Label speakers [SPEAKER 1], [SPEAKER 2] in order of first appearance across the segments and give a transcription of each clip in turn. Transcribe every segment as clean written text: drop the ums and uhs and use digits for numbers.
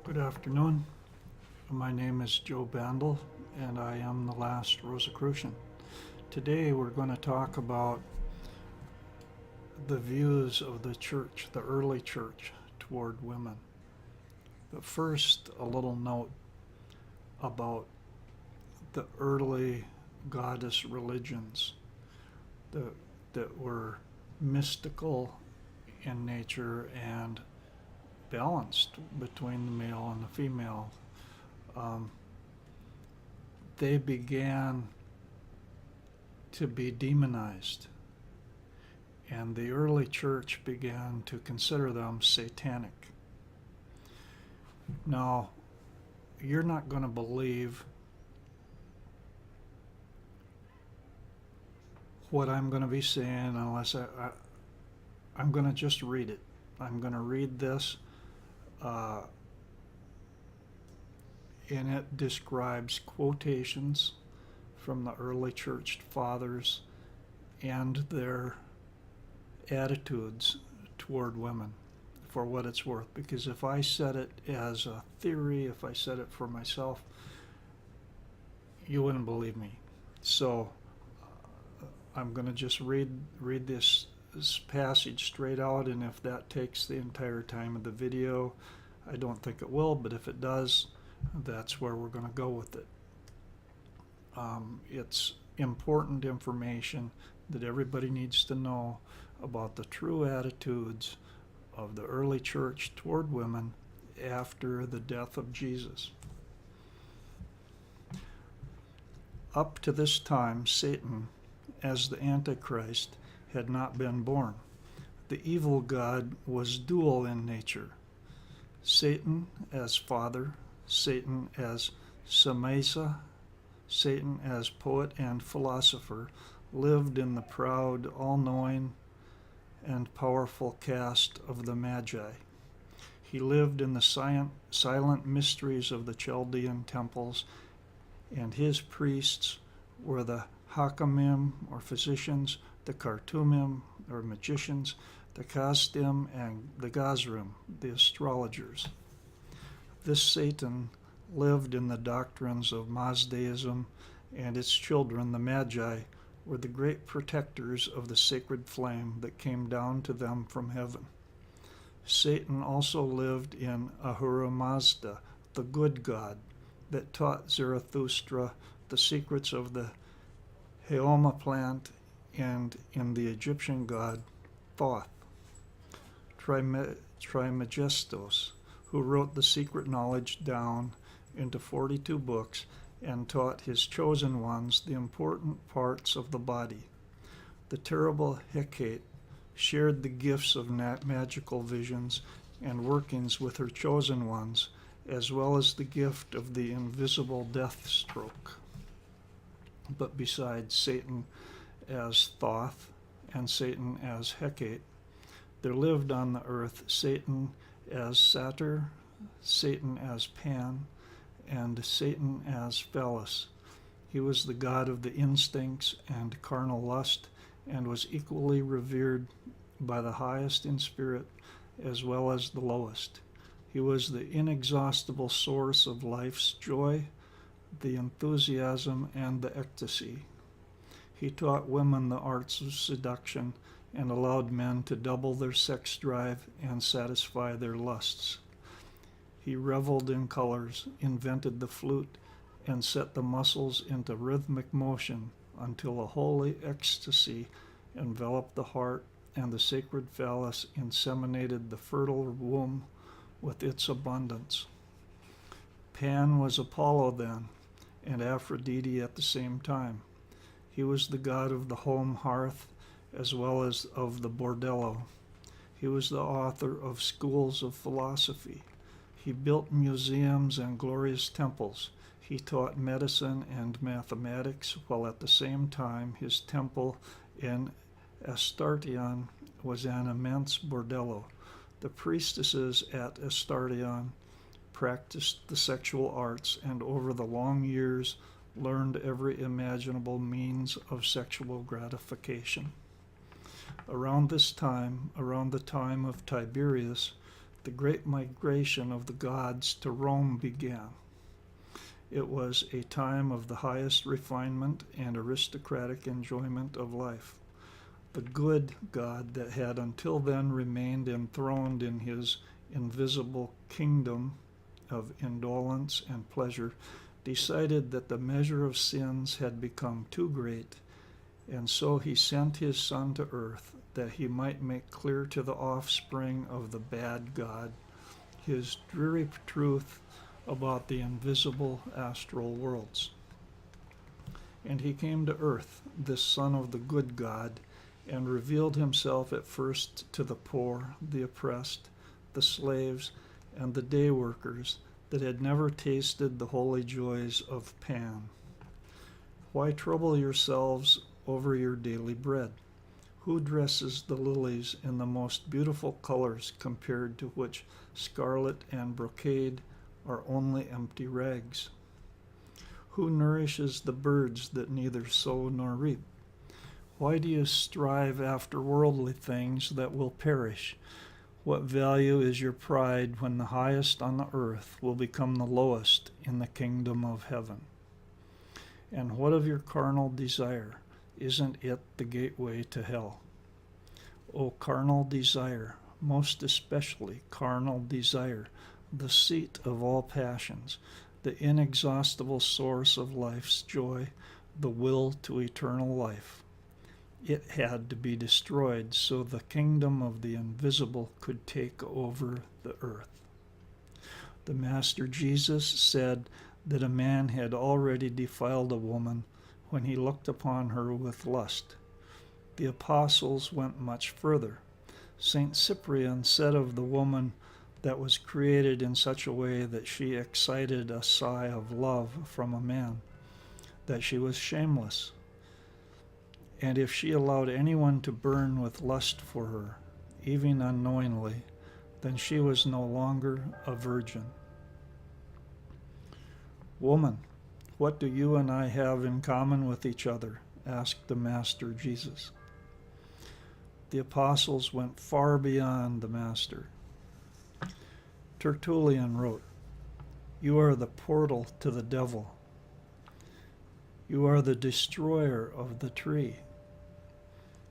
[SPEAKER 1] Good afternoon. My name is Joe Bandel, and I am the last Rosicrucian. Today we're going to talk about the views of the church, the early church, toward women. But first, a little note about the early goddess religions that were mystical in nature and balanced between the male and the female. They began to be demonized, and the early church began to consider them satanic. Now, you're not going to believe what I'm going to be saying unless I'm going to just read it. I'm going to read this, and it describes quotations from the early church fathers and their attitudes toward women, for what it's worth. Because if I said it as a theory, if I said it for myself, you wouldn't believe me. So I'm going to just read this passage straight out, and if that takes the entire time of the video, I don't think it will, but if it does, that's where we're going to go with it. It's important information that everybody needs to know about the true attitudes of the early church toward women after the death of Jesus. Up to this time, Satan, as the Antichrist, had not been born. The evil god was dual in nature. Satan as father, Satan as Samasa, Satan as poet and philosopher, lived in the proud, all-knowing, and powerful caste of the Magi. He lived in the silent mysteries of the Chaldean temples, and his priests were the Hakamim, or physicians, the Khartoumim, or magicians, the Kasdim, and the Gazrim, the astrologers. This Satan lived in the doctrines of Mazdaism, and its children, the Magi, were the great protectors of the sacred flame that came down to them from heaven. Satan also lived in Ahura Mazda, the good god, that taught Zarathustra the secrets of the Heoma plant, and in the Egyptian god Thoth. Trismegistus, who wrote the secret knowledge down into 42 books and taught his chosen ones the important parts of the body. The terrible Hecate shared the gifts of magical visions and workings with her chosen ones, as well as the gift of the invisible death stroke. But besides Satan as Thoth and Satan as Hecate, there lived on the earth Satan as Satyr, Satan as Pan, and Satan as Phallus. He was the god of the instincts and carnal lust, and was equally revered by the highest in spirit as well as the lowest. He was the inexhaustible source of life's joy, the enthusiasm, and the ecstasy. He taught women the arts of seduction and allowed men to double their sex drive and satisfy their lusts. He reveled in colors, invented the flute, and set the muscles into rhythmic motion until a holy ecstasy enveloped the heart, and the sacred phallus inseminated the fertile womb with its abundance. Pan was Apollo then, and Aphrodite at the same time. He was the god of the home hearth as well as of the bordello. He was the author of schools of philosophy. He built museums and glorious temples. He taught medicine and mathematics, while at the same time his temple in Astartion was an immense bordello. The priestesses at Astartion practiced the sexual arts, and over the long years learned every imaginable means of sexual gratification. Around this time, around the time of Tiberius, the great migration of the gods to Rome began. It was a time of the highest refinement and aristocratic enjoyment of life. The good God that had until then remained enthroned in his invisible kingdom of indolence and pleasure decided that the measure of sins had become too great, and so he sent his Son to earth that he might make clear to the offspring of the bad God his dreary truth about the invisible astral worlds. And he came to earth, this Son of the good God, and revealed himself at first to the poor, the oppressed, the slaves, and the day workers that had never tasted the holy joys of Pan. Why trouble yourselves over your daily bread? Who dresses the lilies in the most beautiful colors, compared to which scarlet and brocade are only empty rags? Who nourishes the birds that neither sow nor reap? Why do you strive after worldly things that will perish? What value is your pride when the highest on the earth will become the lowest in the kingdom of heaven? And what of your carnal desire? Isn't it the gateway to hell? O carnal desire, most especially carnal desire, the seat of all passions, the inexhaustible source of life's joy, the will to eternal life. It had to be destroyed so the kingdom of the invisible could take over the earth. The Master Jesus said that a man had already defiled a woman when he looked upon her with lust. The apostles went much further. St. Cyprian said of the woman that was created in such a way that she excited a sigh of love from a man, that she was shameless. And if she allowed anyone to burn with lust for her, even unknowingly, then she was no longer a virgin. Woman, what do you and I have in common with each other? Asked the Master Jesus. The apostles went far beyond the Master. Tertullian wrote, "You are the portal to the devil. You are the destroyer of the tree.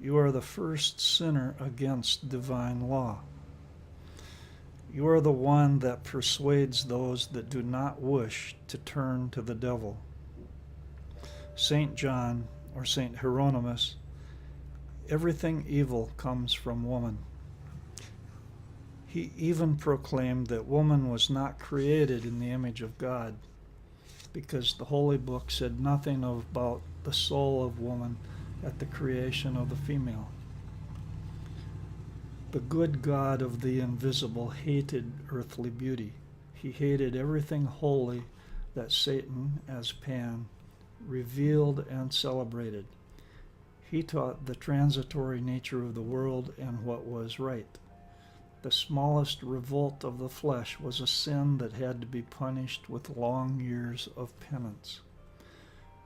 [SPEAKER 1] You are the first sinner against divine law. You are the one that persuades those that do not wish to turn to the devil." St. John, or St. Hieronymus, everything evil comes from woman. He even proclaimed that woman was not created in the image of God, because the Holy Book said nothing about the soul of woman at the creation of the female. The good God of the invisible hated earthly beauty. He hated everything holy that Satan, as Pan, revealed and celebrated. He taught the transitory nature of the world and what was right. The smallest revolt of the flesh was a sin that had to be punished with long years of penance.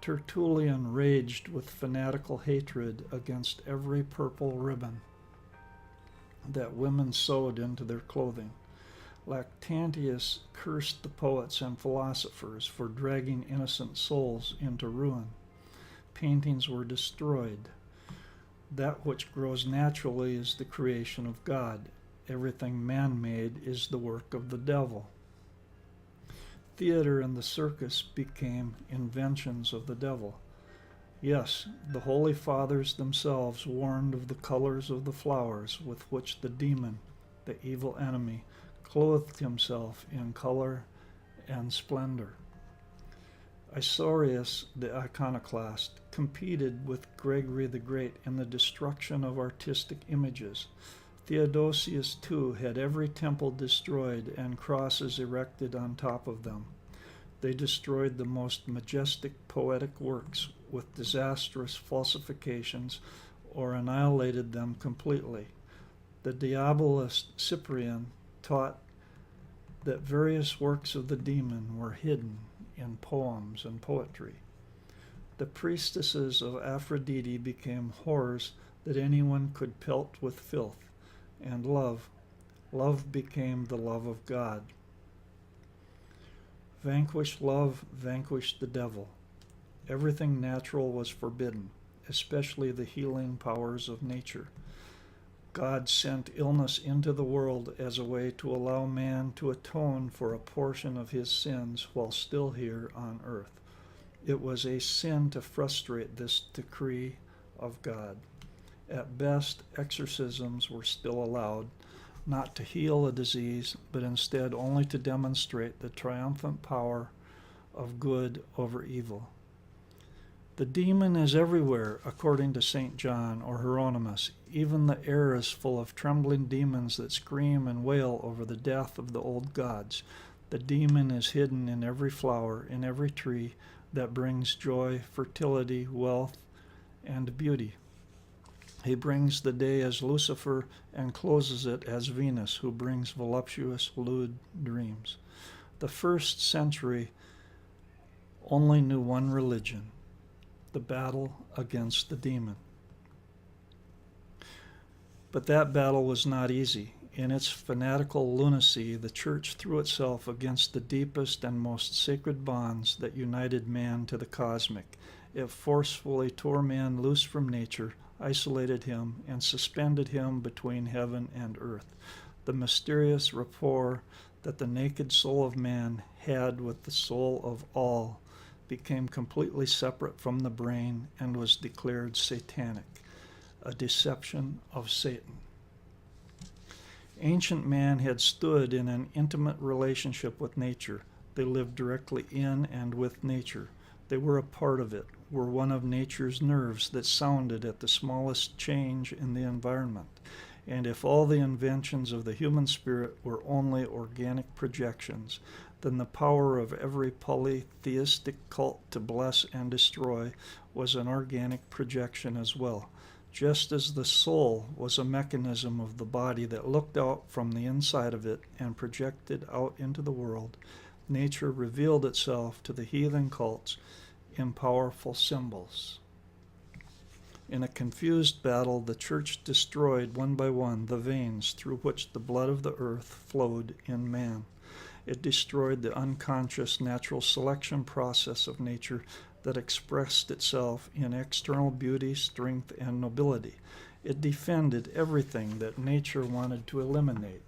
[SPEAKER 1] Tertullian raged with fanatical hatred against every purple ribbon that women sewed into their clothing. Lactantius cursed the poets and philosophers for dragging innocent souls into ruin. Paintings were destroyed. That which grows naturally is the creation of God. Everything man-made is the work of the devil. Theater and the circus became inventions of the devil. Yes, the Holy Fathers themselves warned of the colors of the flowers with which the demon, the evil enemy, clothed himself in color and splendor. Isorius, the iconoclast, competed with Gregory the Great in the destruction of artistic images. Theodosius, too, had every temple destroyed and crosses erected on top of them. They destroyed the most majestic poetic works with disastrous falsifications or annihilated them completely. The diabolist Cyprian taught that various works of the demon were hidden in poems and poetry. The priestesses of Aphrodite became whores that anyone could pelt with filth, and love, Love became the love of God. Vanquish love, vanquish the devil. Everything natural was forbidden, especially the healing powers of nature. God sent illness into the world as a way to allow man to atone for a portion of his sins while still here on earth. It was a sin to frustrate this decree of God. At best, exorcisms were still allowed, not to heal a disease, but instead only to demonstrate the triumphant power of good over evil. The demon is everywhere, according to St. John or Hieronymus. Even the air is full of trembling demons that scream and wail over the death of the old gods. The demon is hidden in every flower, in every tree that brings joy, fertility, wealth, and beauty. He brings the day as Lucifer and closes it as Venus, who brings voluptuous, lewd dreams. The first century only knew one religion, the battle against the demon. But that battle was not easy. In its fanatical lunacy, the church threw itself against the deepest and most sacred bonds that united man to the cosmic. It forcefully tore man loose from nature, isolated him, and suspended him between heaven and earth. The mysterious rapport that the naked soul of man had with the soul of all became completely separate from the brain and was declared satanic, a deception of Satan. Ancient man had stood in an intimate relationship with nature. They lived directly in and with nature. They were a part of it, were one of nature's nerves that sounded at the smallest change in the environment. And if all the inventions of the human spirit were only organic projections, then the power of every polytheistic cult to bless and destroy was an organic projection as well. Just as the soul was a mechanism of the body that looked out from the inside of it and projected out into the world, nature revealed itself to the heathen cults in powerful symbols. In a confused battle, the church destroyed one by one the veins through which the blood of the earth flowed in man. It destroyed the unconscious natural selection process of nature that expressed itself in external beauty, strength, and nobility. It defended everything that nature wanted to eliminate,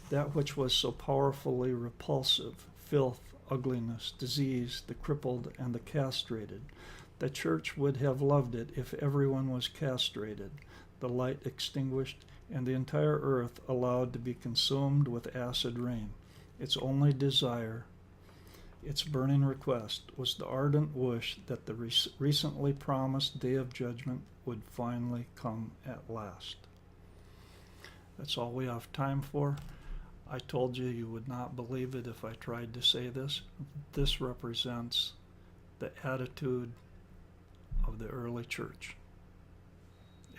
[SPEAKER 1] that which was so powerfully repulsive: filth, ugliness, disease, the crippled, and the castrated. The church would have loved it if everyone was castrated, the light extinguished, and the entire earth allowed to be consumed with acid rain. Its only desire, its burning request, was the ardent wish that the recently promised day of judgment would finally come at last. That's all we have time for. I told you you would not believe it if I tried to say this. This represents the attitude of the early church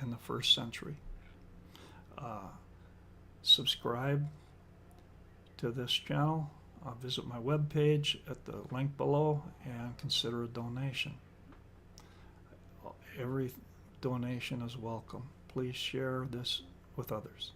[SPEAKER 1] in the first century. Subscribe to this channel. Visit my webpage at the link below and consider a donation. Every donation is welcome. Please share this with others.